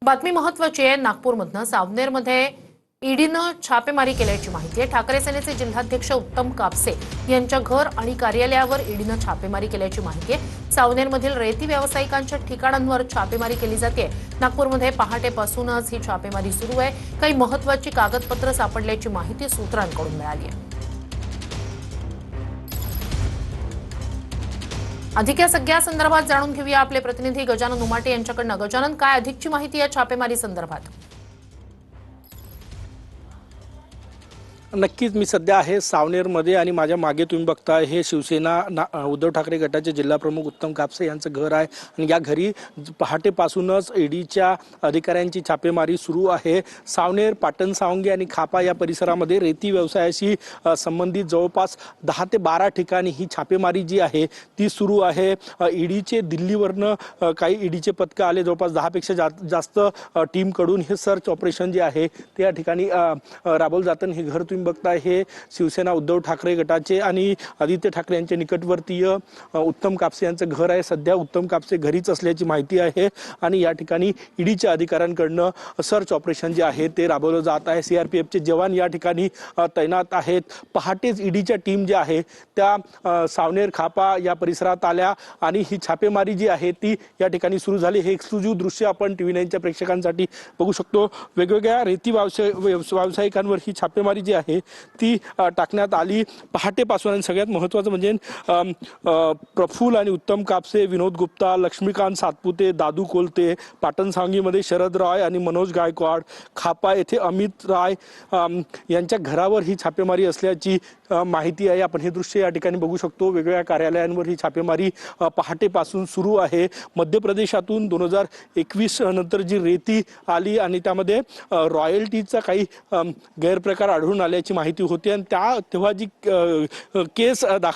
बातमी महत्त्वाची आहे। नागपूरमधनं सावनेरमध्ये ईडीनं छापेमारी केल्याची माहिती आहे। ठाकरे सेनेचे जिल्हाध्यक्ष उत्तम कापसे यांच्या घर आणि कार्यालयावर ईडीनं छापेमारी केल्याची माहिती आहे। सावनेरमधील रेती व्यावसायिकांच्या ठिकाणांवर छापेमारी केली जाते। नागपूरमध्ये पहाटेपासूनच ही छापेमारी सुरू आहे। काही महत्त्वाची कागदपत्र सापडल्याची माहिती सूत्रांकडून मिळाली आहे। अधिक या सगळ्या संदर्भात जाणून घेऊया आपले प्रतिनिधी गजानन उमाटे यांच्याकडून। गजानन, काय अधिकची माहिती या छापेमारी संदर्भात? नक्कीच मी सध्या आहे सावनेरमध्ये आणि माझ्या मागे तुम्ही बघताय हे शिवसेना उद्धव ठाकरे गटाचे जिल्हा प्रमुख उत्तम कापसे यांचं घर आहे आणि या घरी पहाटेपासूनच ईडीच्या अधिकाऱ्यांची छापेमारी सुरू आहे। सावनेर, पाटण सावंगी आणि खापा या परिसरामध्ये रेती व्यवसायाशी संबंधित जवळपास 10 ते 12 ठिकाणी ही छापेमारी जी आहे ती सुरू आहे। ईडीचे दिल्लीवरनं काही ईडीचे पथकं आले, जवळपास 10 पेक्षा जास्त टीमकडून हे सर्च ऑपरेशन जे आहे ते या ठिकाणी राबवलं जातं। हे घर तुम्ही बघताय हे शिवसेना उद्धव ठाकरे गटाचे आणि आदित्य ठाकरे यांचे निकटवर्तीय उत्तम कापसे यांचं घर आहे। सध्या उत्तम कापसे घरीच असल्याची माहिती आहे आणि या ठिकाणी ईडीच्या अधिकाऱ्यांकडनं सर्च ऑपरेशन जे आहे ते राबवलं जात आहे। सीआरपीएफचे जवान या ठिकाणी तैनात आहेत। पहाटेच ईडीच्या टीम ज्या आहे त्या सावनेर, खापा या परिसरात आल्या आणि ही छापेमारी जी आहे ती या ठिकाणी सुरू झाली। हे एक्सक्लुझिव्ह दृश्य आपण टीव्ही 9च्या प्रेक्षकांसाठी बघू शकतो। वेगवेगळ्या रेती व्यावसायिकांवर ही छापेमारी जी आहे ती टाकण्यात आली पहाटेपासून। आणि सगळ्यात महत्त्वाचं म्हणजे प्रफुल्ल आणि उत्तम कापसे, विनोद गुप्ता, लक्ष्मीकांत सातपुते, दादू कोलते, पाटण सांगीमध्ये शरद राय आणि मनोज गायकवाड, खापा येथे अमित राय यांच्या घरावर ही छापेमारी असल्याची माहिती आहे। आपण हे दृश्य या ठिकाणी बघू शकतो। वेगवेगळ्या कार्यालयांवर ही छापेमारी पहाटेपासून सुरू आहे। मध्य प्रदेशातून 2021 नंतर जी रेती आली आणि त्यामध्ये रॉयल्टीचा काही गैरप्रकार आढळून आल्याची माहिती होती आणि तेव्हा जी केस दाखल